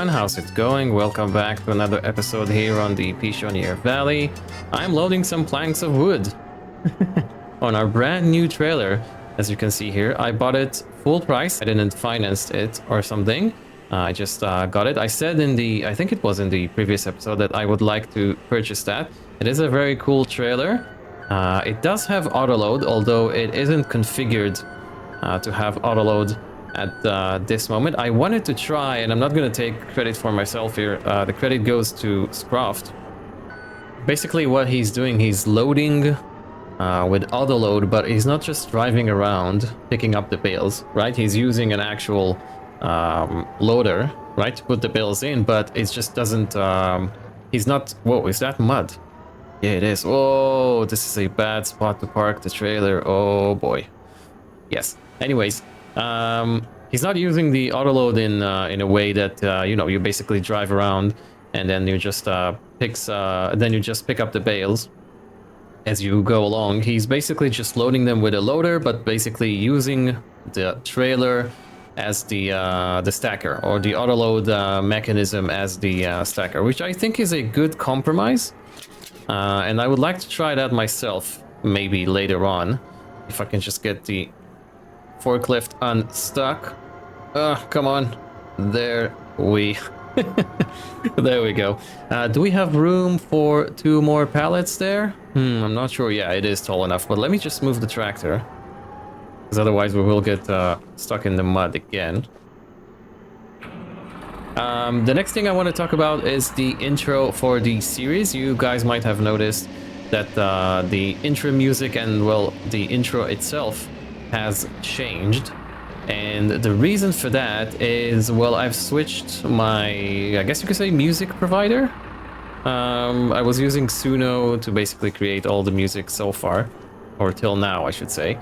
everyone, how's it going? Welcome back to another episode here on the Pichonniere Valley. I'm loading some planks of wood on our brand new trailer. As you can see here, I bought it full price. I didn't finance it or something. I just got it. I said in the, I think it was in the previous episode, that I would like to purchase that. It is a very cool trailer. It does have autoload, although it isn't configured to have autoload at this moment. I wanted to try, and I'm not going to take credit for myself here. The credit goes to Scroft. Basically what he's doing, he's loading with autoload, but he's not just driving around picking up the bales, right? He's using an actual loader, right, to put the bales in, but it just doesn't, he's not, whoa, is that mud? Yeah, it is. Oh, this is a bad spot to park the trailer. Oh boy. Yes. Anyways, he's not using the autoload in a way that you know, you basically drive around and then you just pick up the bales as you go along. He's basically just loading them with a loader, but basically using the trailer as the stacker, or the autoload mechanism as the stacker, which I think is a good compromise. And I would like to try that myself, maybe later on, if I can just get the forklift unstuck. Come on. There we there we go. Do we have room for 2 more pallets there? I'm not sure. Yeah, it is tall enough, but let me just move the tractor, because otherwise we will get stuck in the mud again. The next thing I want to talk about is the intro for the series. You guys might have noticed that the intro music and, well, the intro itself has changed, and the reason for that is, well, I've switched my, I guess you could say, music provider. I was using Suno to basically create all the music so far, or till now I should say,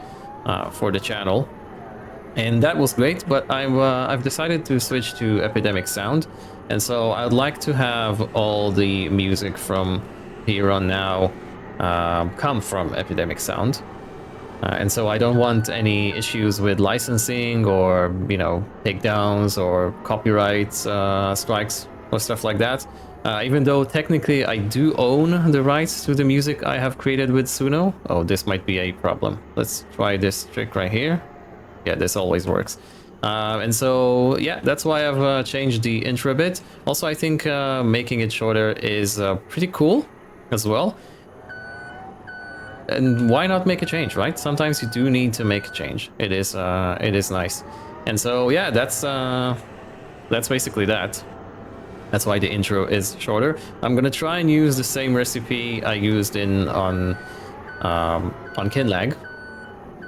for the channel, and that was great, but I've decided to switch to Epidemic Sound, and so I'd like to have all the music from here on now come from Epidemic Sound. And so I don't want any issues with licensing, or, you know, takedowns or copyright strikes or stuff like that. Even though technically I do own the rights to the music I have created with Suno. Oh, this might be a problem. Let's try this trick right here. Yeah, this always works. And so, yeah, that's why I've changed the intro a bit. Also, I think making it shorter is pretty cool as well. And why not make a change, right? Sometimes you do need to make a change. It is nice. And so, yeah, that's basically that. That's why the intro is shorter. I'm gonna try and use the same recipe I used on Kinlag.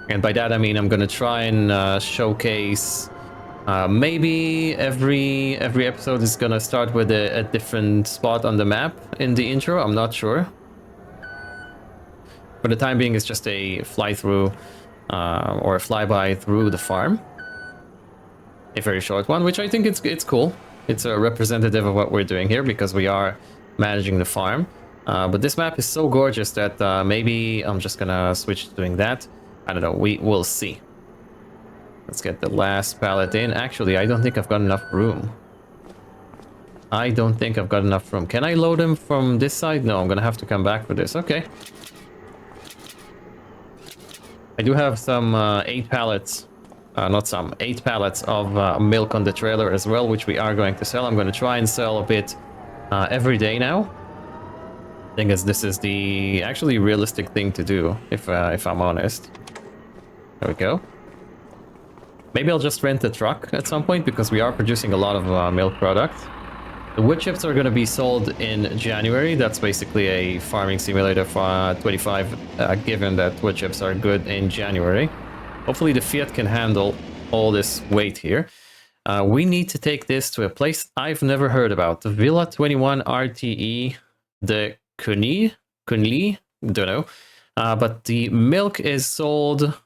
And by that I mean I'm gonna try and showcase, maybe every episode is gonna start with a different spot on the map in the intro. I'm not sure. For the time being, it's just a fly-through or a flyby through the farm. A very short one, which I think it's cool. It's a representative of what we're doing here, because we are managing the farm. But this map is so gorgeous that maybe I'm just gonna switch to doing that. I don't know, we will see. Let's get the last pallet in. Actually, I don't think I've got enough room. I don't think I've got enough room. Can I load them from this side? No, I'm gonna have to come back for this. Okay. I do have some 8 pallets, not some, 8 pallets of milk on the trailer as well, which we are going to sell. I'm going to try and sell a bit every day now. I think as this is the actually realistic thing to do, if I'm honest. There we go. Maybe I'll just rent a truck at some point, because we are producing a lot of milk products. The wood chips are going to be sold in January. That's basically a farming simulator for 25, given that wood chips are good in January. Hopefully the Fiat can handle all this weight here. We need to take this to a place I've never heard about. The Villa 21 RTE de Kunli, don't know. But the milk is sold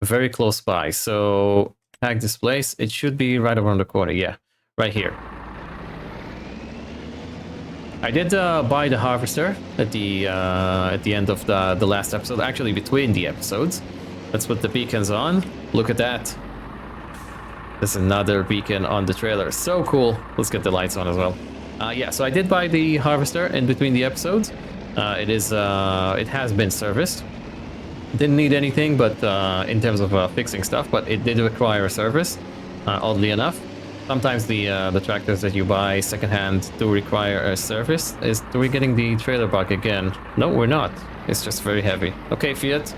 very close by. So tag this place. It should be right around the corner. Yeah, right here. I did buy the harvester at the end of the last episode, actually between the episodes. Let's put the beacons on. Look at that. There's another beacon on the trailer. So cool. Let's get the lights on as well. Yeah, so I did buy the harvester in between the episodes. It has been serviced. Didn't need anything, but in terms of fixing stuff, but it did require a service, oddly enough. Sometimes the tractors that you buy secondhand do require a service. Are we getting the trailer back again? No, we're not. It's just very heavy. Okay, Fiat,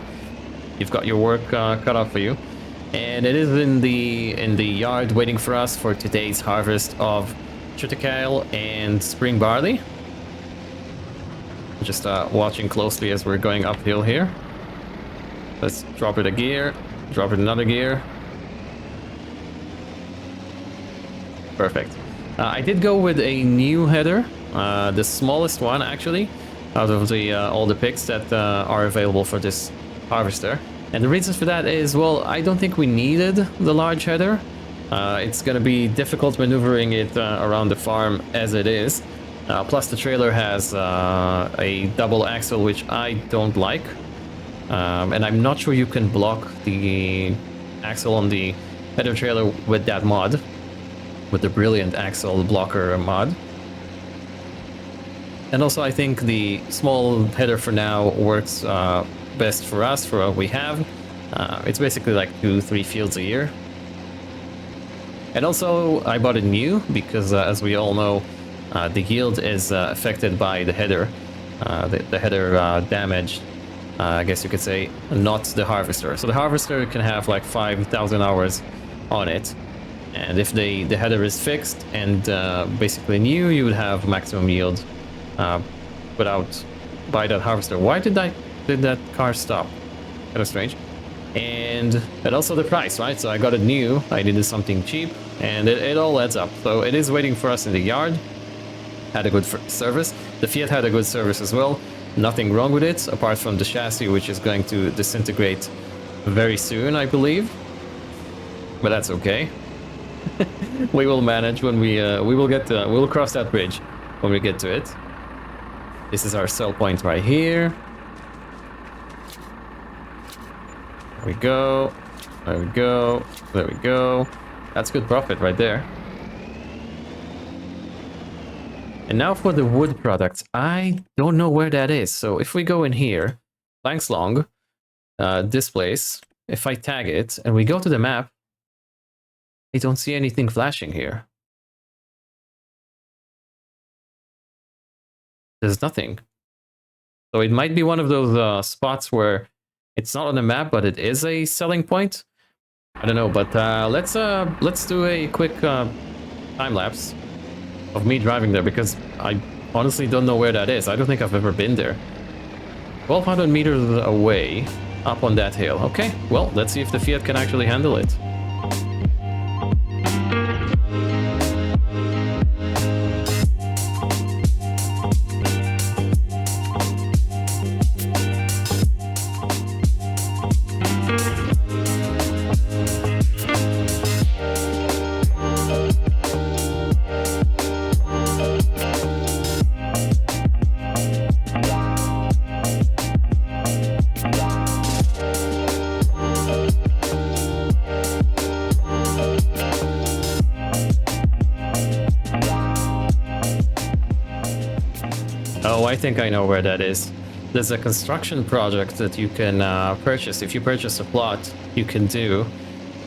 you've got your work cut out for you. And it is in the yard waiting for us for today's harvest of triticale and spring barley. Just watching closely as we're going uphill here. Let's drop it a gear, drop it another gear. Perfect. I did go with a new header, the smallest one actually, out of the all the picks that are available for this harvester. And the reason for that is, well, I don't think we needed the large header. It's going to be difficult maneuvering it around the farm as it is. Plus the trailer has a double axle, which I don't like. And I'm not sure you can block the axle on the header trailer with that mod, with the brilliant axle blocker mod. And also I think the small header for now works best for us, for what we have. It's basically like 2-3 fields a year. And also I bought it new because as we all know, the yield is affected by the header. The header damage, I guess you could say, not the harvester. So the harvester can have like 5,000 hours on it. And if the header is fixed and basically new, you would have maximum yield by that harvester. Why did that car stop? Kind of strange. And also the price, right? So I got it new, I needed something cheap, and it all adds up. So it is waiting for us in the yard. Had a good service. The Fiat had a good service as well. Nothing wrong with it, apart from the chassis, which is going to disintegrate very soon, I believe. But that's okay. We will manage when we'll cross that bridge when we get to it. This is our sell point right here. There we go. There we go. There we go. That's good profit right there. And now for the wood products. I don't know where that is. So if we go in here, planks long, this place, if I tag it and we go to the map, I don't see anything flashing here. There's nothing. So it might be one of those spots where it's not on the map, but it is a selling point. I don't know, but let's do a quick time lapse of me driving there, because I honestly don't know where that is. I don't think I've ever been there. 1,200 meters away, up on that hill. Okay, well, let's see if the Fiat can actually handle it. Oh, I think I know where that is. There's a construction project that you can purchase. If you purchase a plot, you can do,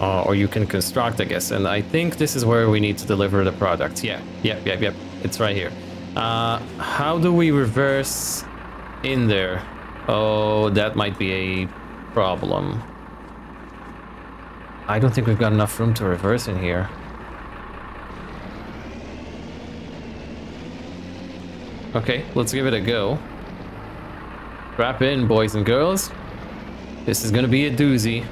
or you can construct, I guess. And I think this is where we need to deliver the product. Yeah, yep. It's right here. How do we reverse in there? Oh, that might be a problem. I don't think we've got enough room to reverse in here. Okay, let's give it a go. Strap in, boys and girls. This is gonna be a doozy.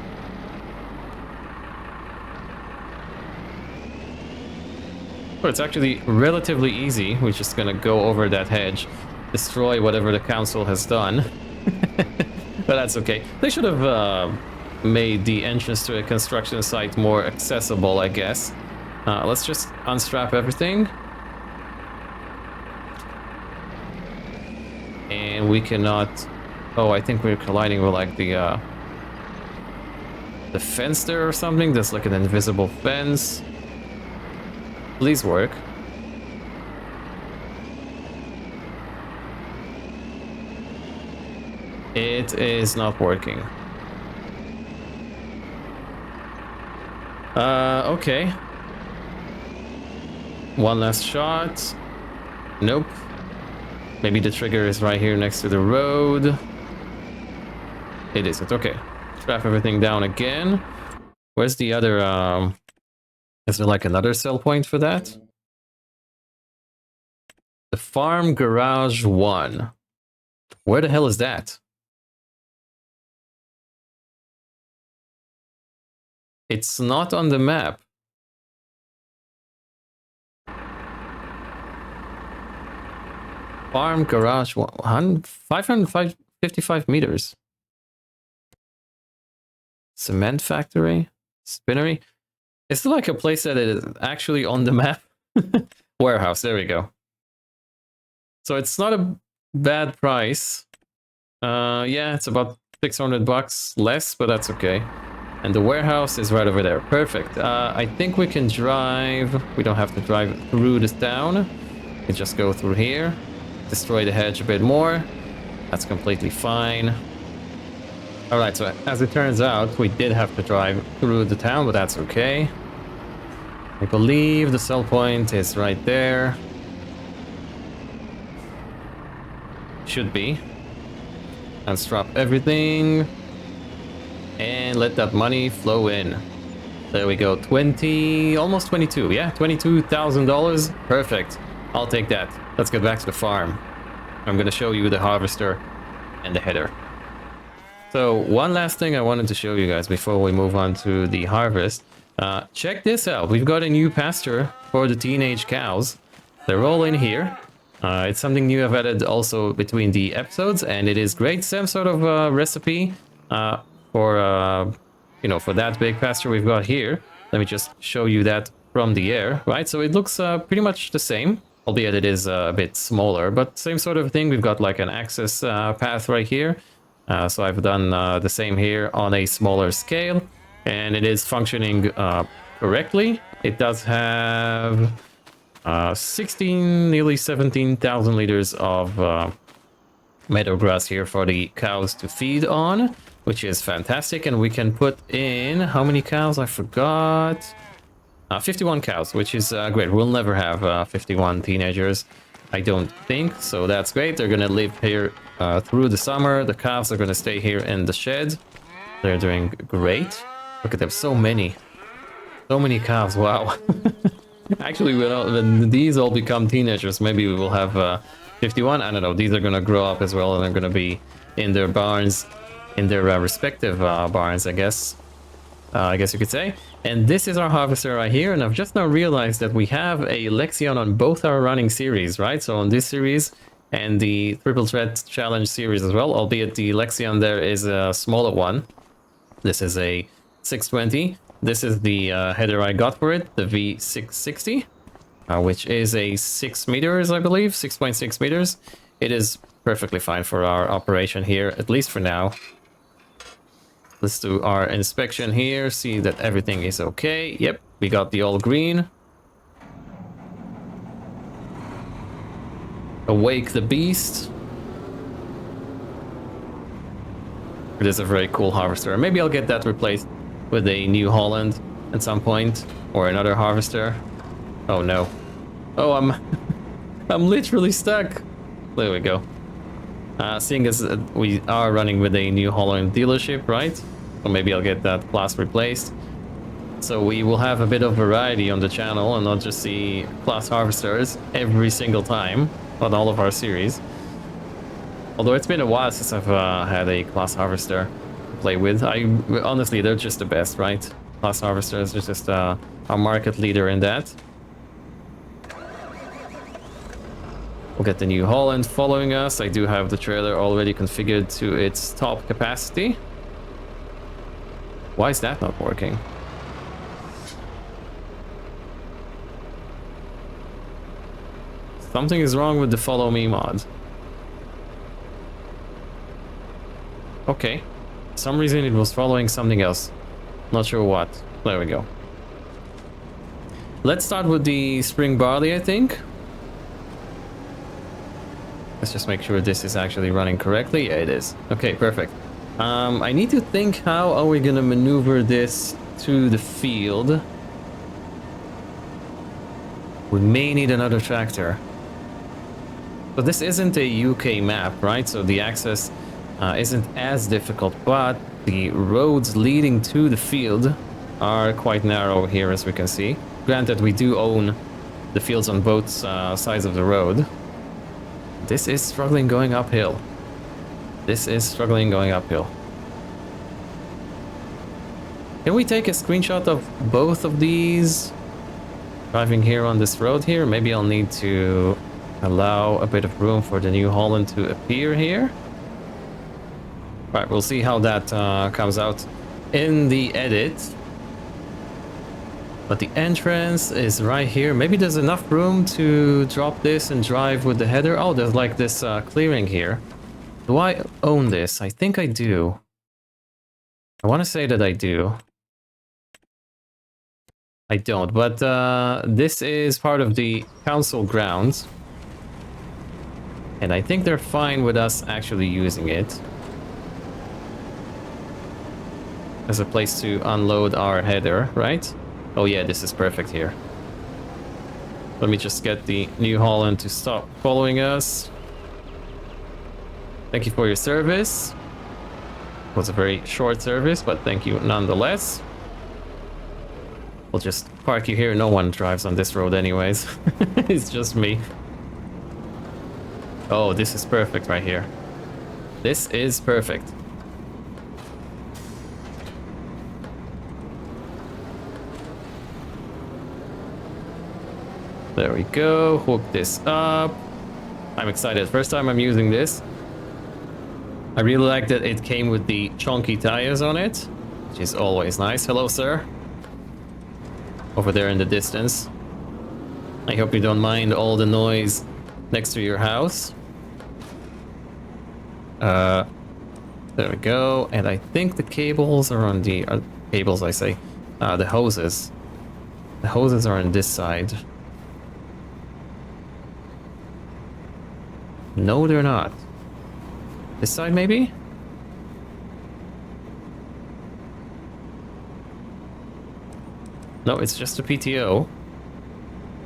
But it's actually relatively easy. We're just gonna go over that hedge, destroy whatever the council has done. But that's okay. They should have made the entrance to a construction site more accessible, I guess. Let's just unstrap everything. And we cannot... Oh, I think we're colliding with like the... the fence there or something. There's like an invisible fence. Please work. It is not working. Okay. One last shot. Nope. Maybe the trigger is right here next to the road. It isn't. Okay. Strap everything down again. Where's the other, is there like another sell point for that? The farm garage 1. Where the hell is that? It's not on the map. Farm garage 1, 555 meters. Cement factory? Spinnery? Is it like a place that is actually on the map? Warehouse, there we go. So it's not a bad price. Yeah, it's about 600 bucks less, but that's okay. And the warehouse is right over there. Perfect. I think we can drive. We don't have to drive through this town. We can just go through here. Destroy the hedge a bit more. That's completely fine. Alright, so as it turns out, we did have to drive through the town, but that's okay. I believe the sell point is right there. Should be. And strap everything. And let that money flow in. There we go. 20, almost 22. Yeah, $22,000. Perfect. I'll take that. Let's get back to the farm. I'm going to show you the harvester and the header. So one last thing I wanted to show you guys before we move on to the harvest. Check this out. We've got a new pasture for the teenage cows. They're all in here. It's something new I've added also between the episodes, and it is great. Same sort of recipe for you know, for that big pasture we've got here. Let me just show you that from the air, right? So it looks pretty much the same, albeit it is a bit smaller, but same sort of thing. We've got like an access path right here. So I've done the same here on a smaller scale, and it is functioning correctly. It does have 16, nearly 17,000 liters of meadow grass here for the cows to feed on, which is fantastic. And we can put in, how many cows? I forgot. 51 cows, which is great. We'll never have 51 teenagers, I don't think. So that's great. They're going to live here through the summer. The calves are going to stay here in the shed. They're doing great. Look at them, so many calves. Wow. Actually, when these all become teenagers, maybe we will have 51. I don't know. These are going to grow up as well, and they're going to be in their barns, in their respective barns, I guess you could say. And this is our harvester right here, and I've just now realized that we have a Lexion on both our running series, right? So on this series and the Triple Threat Challenge series as well, albeit the Lexion there is a smaller one. This is a 620. This is the header I got for it, the V660, which is a 6 meters, I believe, 6.6 meters. It is perfectly fine for our operation here, at least for now. Let's do our inspection here, see that everything is okay. Yep, we got the all green. Awake the beast. It is a very cool harvester. Maybe I'll get that replaced with a New Holland at some point, or another harvester. Oh no. Oh, I'm literally stuck. There we go. Seeing as we are running with a New Holland dealership, right? So maybe I'll get that class replaced. So we will have a bit of variety on the channel and not just see class harvesters every single time on all of our series. Although it's been a while since I've had a class harvester to play with. Honestly, they're just the best, right? Class harvesters are just our market leader in that. We'll get the New Holland following us. I do have the trailer already configured to its top capacity. Why is that not working? Something is wrong with the follow me mod. Okay. For some reason it was following something else. Not sure what. There we go. Let's start with the spring barley, I think. Let's just make sure this is actually running correctly. Yeah, it is. Okay, perfect. I need to think, how are we gonna maneuver this to the field? We may need another tractor. So this isn't a UK map, right? So the access isn't as difficult, but the roads leading to the field are quite narrow here, as we can see. Granted, we do own the fields on both sides of the road. This is struggling going uphill. This is struggling going uphill. Can we take a screenshot of both of these? Driving here on this road here, maybe I'll need to allow a bit of room for the New Holland to appear here. Right, we'll see how that comes out in the edit. But the entrance is right here. Maybe there's enough room to drop this and drive with the header. Oh, there's like this clearing here. Do I own this? I think I do. I want to say that I do. I don't, but this is part of the council grounds. And I think they're fine with us actually using it as a place to unload our header, right? Oh yeah, this is perfect here. Let me just get the New Holland to stop following us. Thank you for your service. It was a very short service, but thank you nonetheless. We'll just park you here. No one drives on this road anyways. It's just me. Oh, this is perfect right here. This is perfect. There we go. Hook this up. I'm excited. First time I'm using this. I really like that it came with the chunky tires on it, which is always nice. Hello, sir. Over there in the distance. I hope you don't mind all the noise next to your house. There we go. And I think the cables are on the... cables, I say. The hoses. The hoses are on this side. No, they're not. This side, maybe? No, it's just a PTO.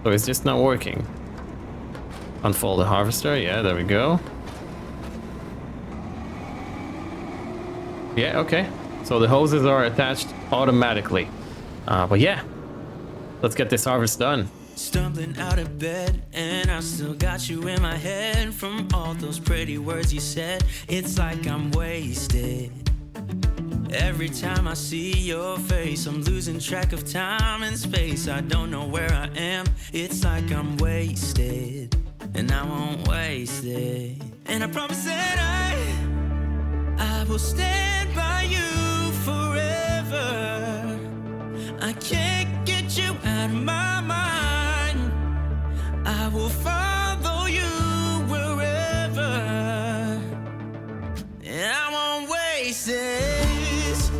So it's just not working. Unfold the harvester. Yeah, there we go. Yeah, okay. So the hoses are attached automatically. But yeah, let's get this harvest done. Stumbling out of bed, and I still got you in my head. From all those pretty words you said, it's like I'm wasted. Every time I see your face, I'm losing track of time and space. I don't know where I am, it's like I'm wasted. And I won't waste it. And I promise that I will stand by you forever. I can't get you out of my mind. I will follow you wherever, and I won't waste this.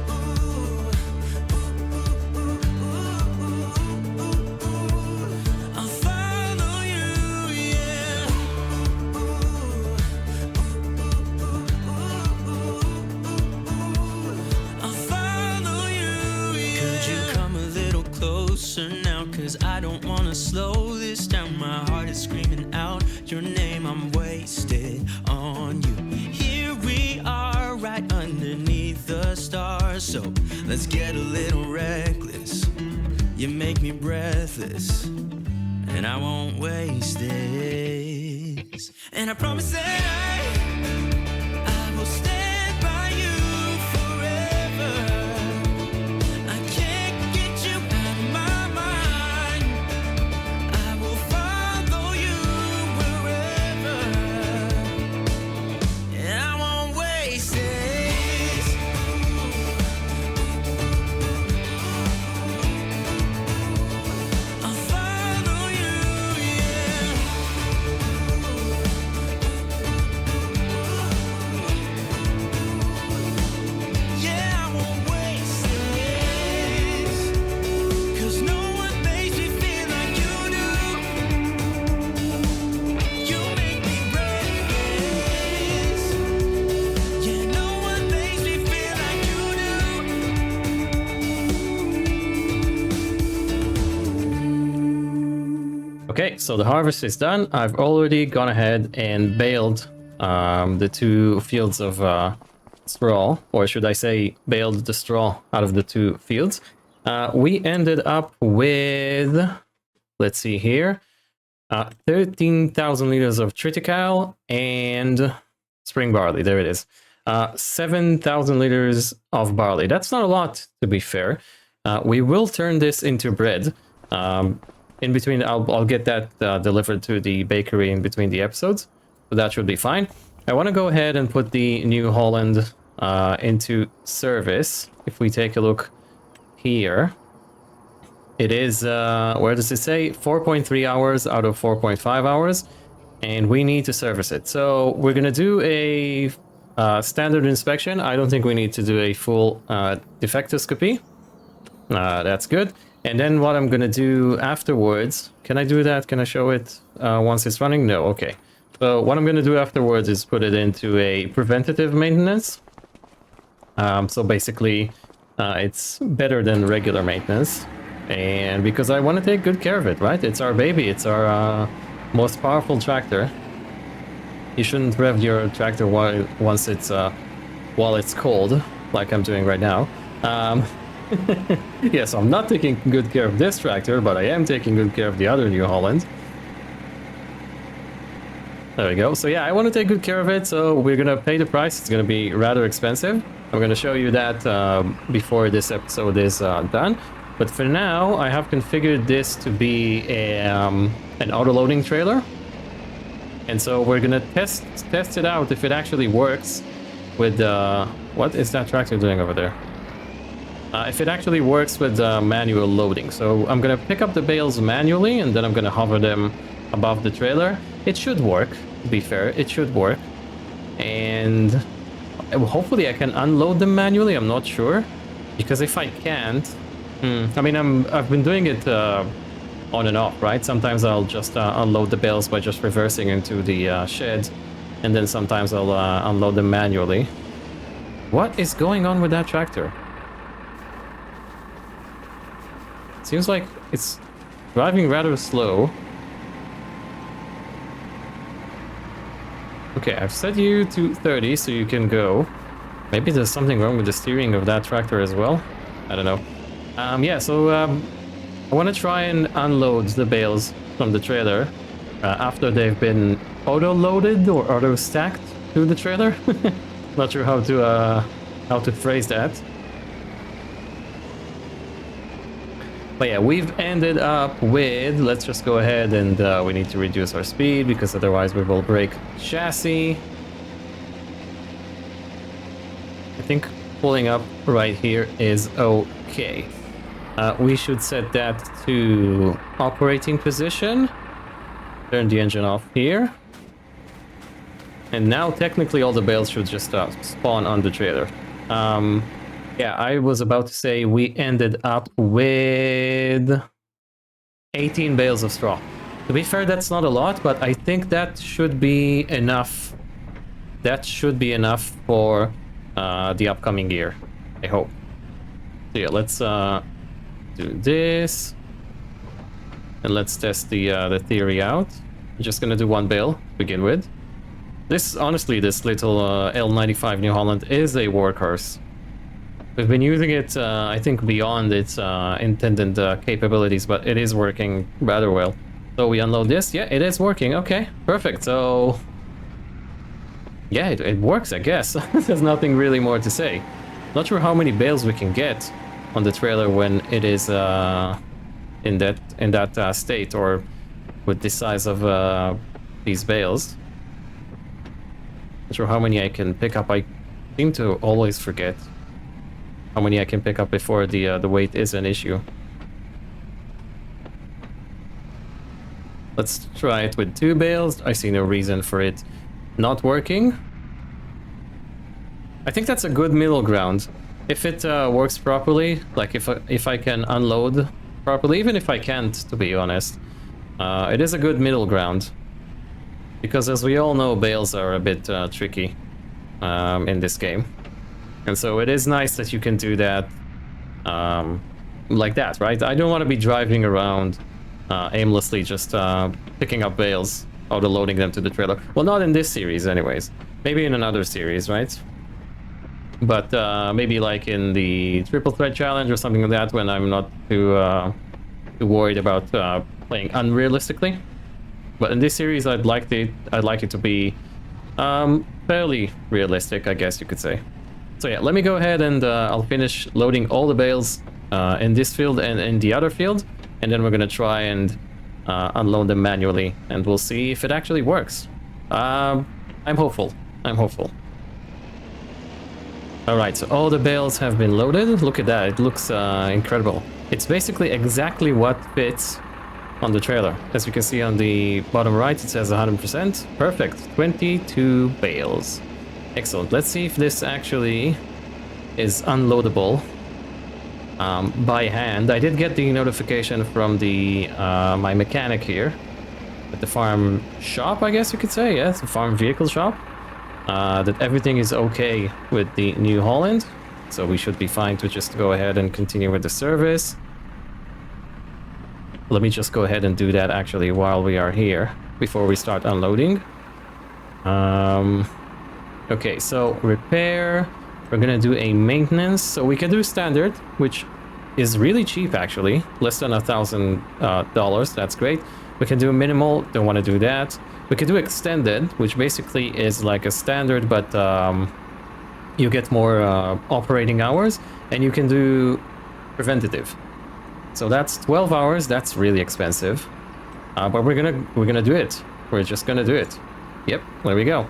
I'll follow you, yeah. I'll follow you, yeah. Could you come a little closer now? 'Cause I don't wanna slow this down. My heart is screaming out your name. I'm wasted on you. Here we are, right underneath the stars. So let's get a little reckless. You make me breathless, and I won't waste this. And I promise that I will stand by you forever. I can't get you out of my mind. I will follow you wherever, and I won't waste this. I'll follow you, yeah. Okay, so the harvest is done. I've already gone ahead and baled the 2 fields of straw, or should I say baled the straw out of the 2 fields. We ended up with, let's see here, 13,000 liters of triticale and spring barley. There it is. 7,000 liters of barley. That's not a lot, to be fair. We will turn this into bread. In between, I'll get that delivered to the bakery in between the episodes, so that should be fine. I want to go ahead and put the New Holland into service. If we take a look here, it is, where does it say? 4.3 hours out of 4.5 hours, and we need to service it. So we're going to do a standard inspection. I don't think we need to do a full defectoscopy. That's good. And then what I'm going to do afterwards, can I do that? Can I show it once it's running? No, okay. So what I'm going to do afterwards is put it into a preventative maintenance. So basically, it's better than regular maintenance. And because I want to take good care of it, right? It's our baby. It's our most powerful tractor. You shouldn't rev your tractor while it's cold, like I'm doing right now. Yes, I'm not taking good care of this tractor, but I am taking good care of the other New Holland. There we go. So yeah, I want to take good care of it, so we're going to pay the price. It's going to be rather expensive. I'm going to show you that before this episode is done. But for now, I have configured this to be an autoloading trailer. And so we're going to test it out if it actually works with... what is that tractor doing over there? If it actually works with manual loading. So I'm going to pick up the bales manually, and then I'm going to hover them above the trailer. It should work, to be fair. It should work. And hopefully I can unload them manually. I'm not sure. Because if I can't... I mean, I've been doing it on and off, right? Sometimes I'll just unload the bales by just reversing into the shed. And then sometimes I'll unload them manually. What is going on with that tractor? Seems like it's driving rather slow. Okay, I've set you to 30 so you can go. Maybe there's something wrong with the steering of that tractor as well. I don't know. Yeah, so I want to try and unload the bales from the trailer after they've been auto-loaded or auto-stacked to the trailer. Not sure how to phrase that. But yeah, we've ended up with, let's just go ahead and we need to reduce our speed because otherwise we will break chassis. I think pulling up right here is okay. We should set that to operating position. Turn the engine off here. And now technically all the bales should just spawn on the trailer. Yeah, I was about to say we ended up with 18 bales of straw. To be fair, that's not a lot, but I think that should be enough. That should be enough for the upcoming year, I hope. So yeah, let's do this. And let's test the theory out. I'm just gonna do 1 bale to begin with. This, honestly, this little L95 New Holland is a workhorse. We've been using it, I think, beyond its intended capabilities, but it is working rather well. So we unload this. Yeah, it is working. Okay, perfect. So, yeah, it works, I guess. There's nothing really more to say. Not sure how many bales we can get on the trailer when it is in that state, or with the size of these bales. Not sure how many I can pick up. I seem to always forget how many I can pick up before the weight is an issue. Let's try it with 2 bales. I see no reason for it not working. I think that's a good middle ground. If it works properly, like if I can unload properly, even if I can't, to be honest, it is a good middle ground. Because as we all know, bales are a bit tricky in this game. And so it is nice that you can do that like that, right? I don't want to be driving around aimlessly, just picking up bales, auto-loading them to the trailer. Well, not in this series anyways. Maybe in another series, right? But maybe like in the triple threat challenge or something like that, when I'm not too worried about playing unrealistically. But in this series, I'd like it to be fairly realistic, I guess you could say. So yeah, let me go ahead and I'll finish loading all the bales in this field and in the other field, and then we're gonna try and unload them manually, and we'll see if it actually works. I'm hopeful. I'm hopeful. All right, so all the bales have been loaded. Look at that, it looks incredible. It's basically exactly what fits on the trailer. As you can see on the bottom right, it says 100%. Perfect, 22 bales. Excellent. Let's see if this actually is unloadable by hand. I did get the notification from the my mechanic here at the farm shop, I guess you could say. Yes, the farm vehicle shop. That everything is okay with the New Holland. So we should be fine to just go ahead and continue with the service. Let me just go ahead and do that actually while we are here, before we start unloading. Okay, so repair, we're gonna do a maintenance. So we can do standard, which is really cheap actually, less than $1,000, that's great. We can do minimal, don't want to do that. We can do extended, which basically is like a standard, but you get more operating hours, and you can do preventative. So that's 12 hours, that's really expensive. But we're gonna do it. We're just gonna do it. Yep, there we go.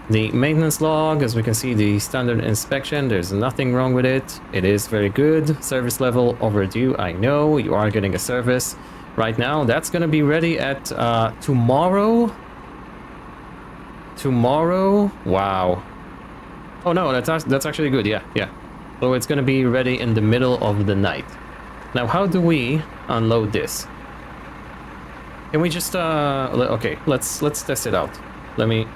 The maintenance log, as we can see, the standard inspection, there's nothing wrong with it. It is very good. Service level overdue, I know. You are getting a service right now. That's gonna be ready at tomorrow. Tomorrow? Wow. Oh no, that's actually good, yeah. So it's gonna be ready in the middle of the night. Now, how do we unload this? Can we just okay, let's test it out. Let me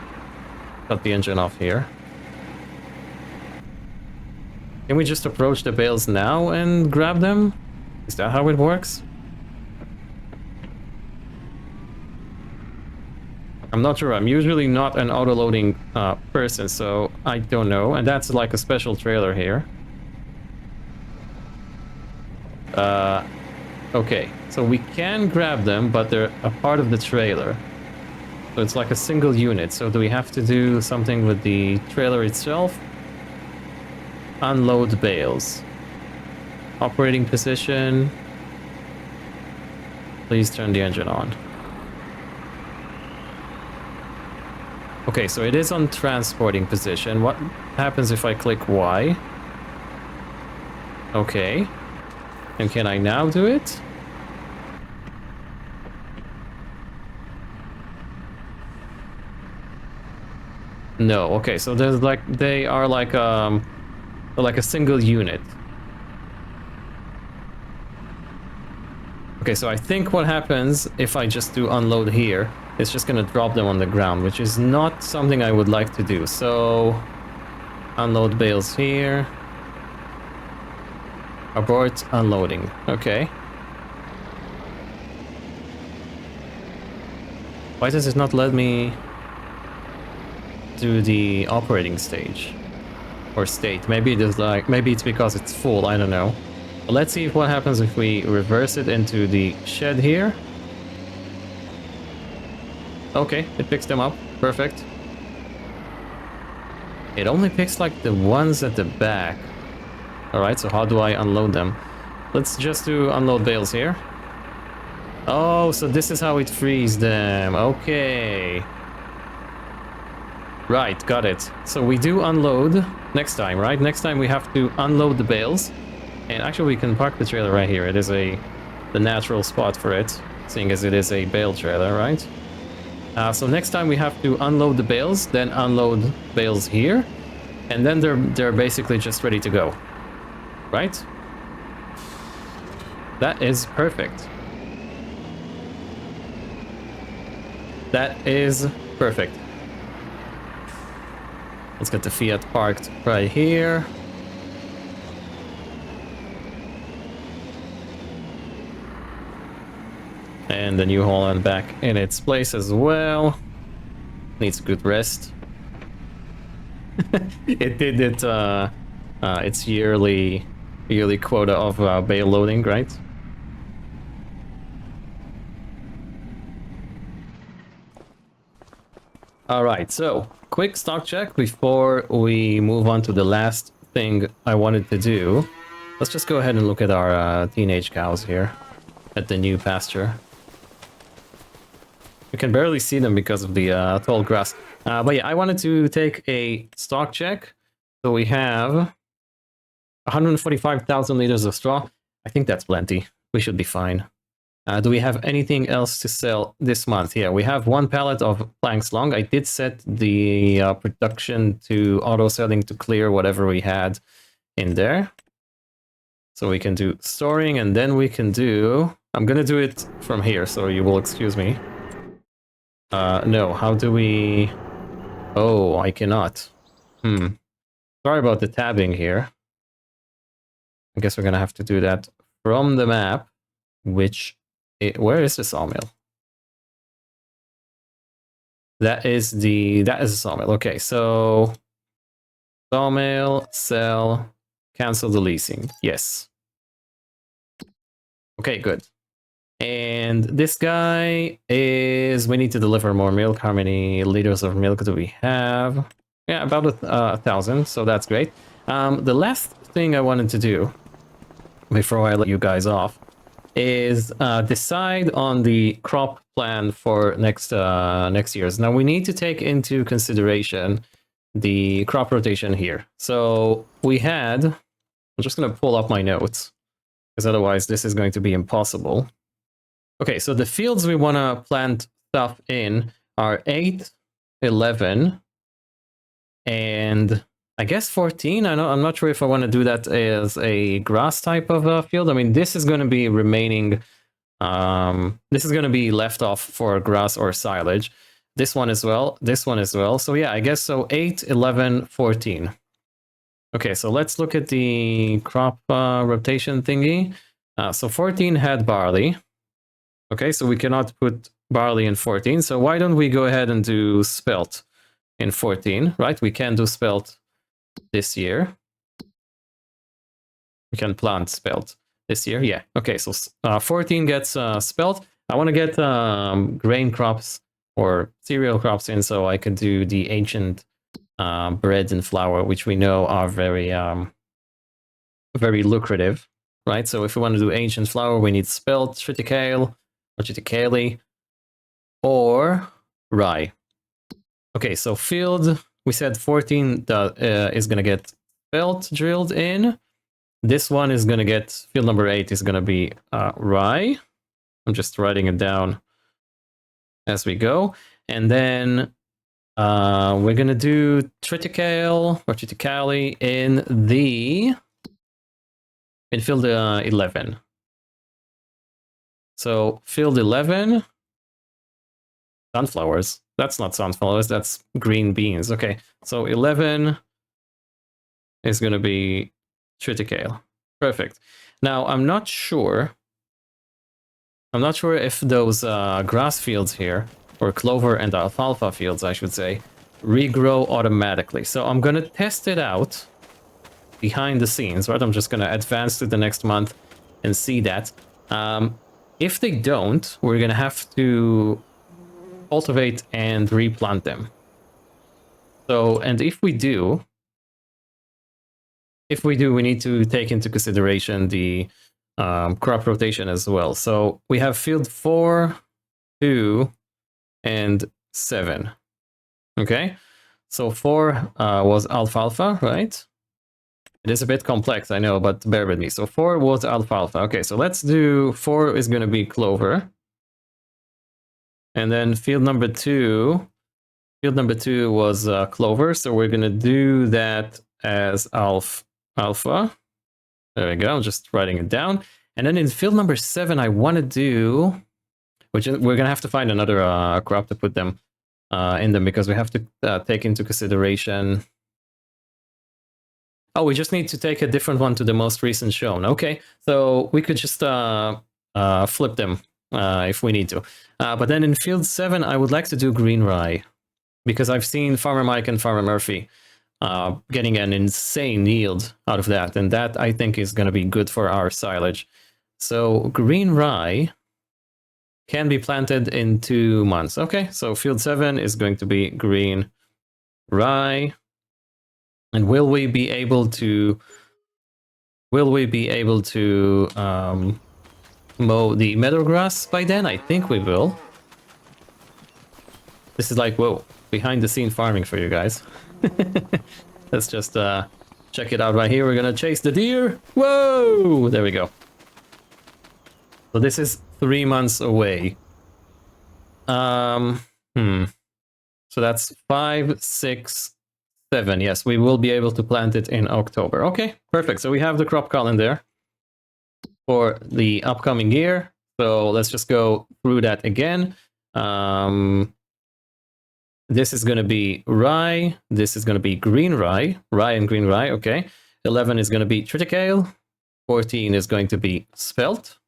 cut the engine off here. Can we just approach the bales now and grab them? Is that how it works? I'm not sure. I'm usually not an auto-loading person, so I don't know. And that's like a special trailer here. Okay, so we can grab them, but they're a part of the trailer. So it's like a single unit. So do we have to do something with the trailer itself? Unload bales. Operating position. Please turn the engine on. Okay, so it is on transporting position. What happens if I click Y? Okay. And can I now do it? No. Okay, so there's like they are like a single unit. Okay, so I think what happens if I just do unload here, it's just gonna drop them on the ground, which is not something I would like to do. So unload bales here. Abort unloading. Okay. Why does it not let me do the operating stage or state? Maybe there's like, maybe it's because it's full, I don't know. But let's see what happens if we reverse it into the shed here. Okay, it picks them up. Perfect. It only picks like the ones at the back. Alright, so how do I unload them? Let's just do unload bales here. Oh, so this is how it frees them. Okay. Right, got it. So we do unload next time, right? Next time we have to unload the bales. And actually we can park the trailer right here. It is the natural spot for it, seeing as it is a bale trailer, right? So next time we have to unload the bales, then unload bales here. And then they're basically just ready to go. Right? That is perfect. That is perfect. Let's get the Fiat parked right here. And the New Holland back in its place as well. Needs a good rest. It did its yearly quota of bale loading, right? Alright, so quick stock check before we move on to the last thing I wanted to do. Let's just go ahead and look at our teenage cows here at the new pasture. You can barely see them because of the tall grass. But yeah, I wanted to take a stock check. So we have 145,000 liters of straw. I think that's plenty. We should be fine. Do we have anything else to sell this month? Yeah, we have 1 pallet of planks long. I did set the production to auto selling to clear whatever we had in there. So we can do storing, and then we can do... I'm gonna do it from here, so you will excuse me. No, how do we... Oh, I cannot. Sorry about the tabbing here. I guess we're gonna have to do that from the map, which... where is the sawmill? That is the sawmill. Okay, so... Sawmill, sell, cancel the leasing. Yes. Okay, good. And this guy is... We need to deliver more milk. How many liters of milk do we have? Yeah, about 1,000, so that's great. The last thing I wanted to do, before I let you guys off, is decide on the crop plan for next year's. Now, we need to take into consideration the crop rotation here. So we had... I'm just going to pull up my notes, because otherwise this is going to be impossible. Okay, so the fields we want to plant stuff in are 8, 11, and I guess 14. I'm not sure if I want to do that as a grass type of field. I mean, this is going to be remaining... this is going to be left off for grass or silage. This one as well. This one as well. So yeah, I guess so 8, 11, 14. Okay, so let's look at the crop rotation thingy. So 14 had barley. Okay, so we cannot put barley in 14. So why don't we go ahead and do spelt in 14, right? We can do spelt this year. We can plant spelt this year. Yeah, okay, so 14 gets spelt. I want to get grain crops or cereal crops in so I can do the ancient bread and flour, which we know are very lucrative, right? So if we want to do ancient flour, we need spelt, triticale, or triticale, or rye. Okay, so field, we said 14 is going to get spelt drilled in. This one is going to get, field number 8 is going to be rye. I'm just writing it down as we go. And then we're going to do triticale or triticale in field 11. So field 11, sunflowers. That's not sunflowers, that's green beans. Okay, so 11 is going to be triticale. Perfect. Now, I'm not sure if those grass fields here, or clover and alfalfa fields, I should say, regrow automatically. So I'm going to test it out behind the scenes, right? I'm just going to advance to the next month and see that. If they don't, we're going to have to cultivate and replant them. So, and if we do, we need to take into consideration the crop rotation as well. So we have field 4, 2, and 7. Okay, so 4 was alfalfa, right? It is a bit complex, I know, but bear with me. So 4 was alfalfa. Okay, so let's do 4 is going to be clover. And then field number 2 was clover. So we're going to do that as alpha. There we go. I'm just writing it down. And then in field number 7, I want to do, which is, we're going to have to find another crop to put them in them, because we have to take into consideration. Oh, we just need to take a different one to the most recent shown. Okay, so we could just flip them if we need to. But then in field 7, I would like to do green rye, because I've seen Farmer Mike and Farmer Murphy getting an insane yield out of that, and that I think is going to be good for our silage. So green rye can be planted in 2 months. Okay, so field 7 is going to be green rye. And will we be able to mow the meadow grass by then? I think we will. This is like, whoa, behind the scene farming for you guys. Let's just check it out right here. We're gonna chase the deer. Whoa, there we go. So this is 3 months away. So that's 5, 6, 7. Yes, we will be able to plant it in October. Okay, perfect. So we have the crop calendar for the upcoming year. So let's just go through that again. This is going to be rye. This is going to be green rye. Rye and green rye, okay. 11 is going to be triticale. 14 is going to be spelt.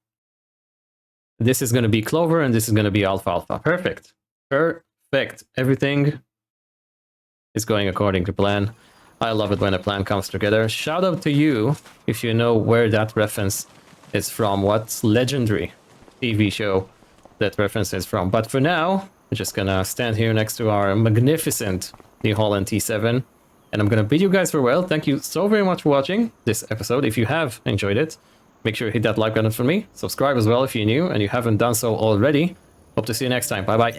This is going to be clover, and this is going to be alfalfa. Perfect. Perfect. Everything is going according to plan. I love it when a plan comes together. Shout out to you if you know where that reference is from, what legendary TV show that reference is from. But for now, I'm just gonna stand here next to our magnificent New Holland T7, and I'm gonna bid you guys farewell. Thank you so very much for watching this episode. If you have enjoyed it, make sure you hit that like button for me. Subscribe as well if you're new and you haven't done so already. Hope to see you next time. Bye bye.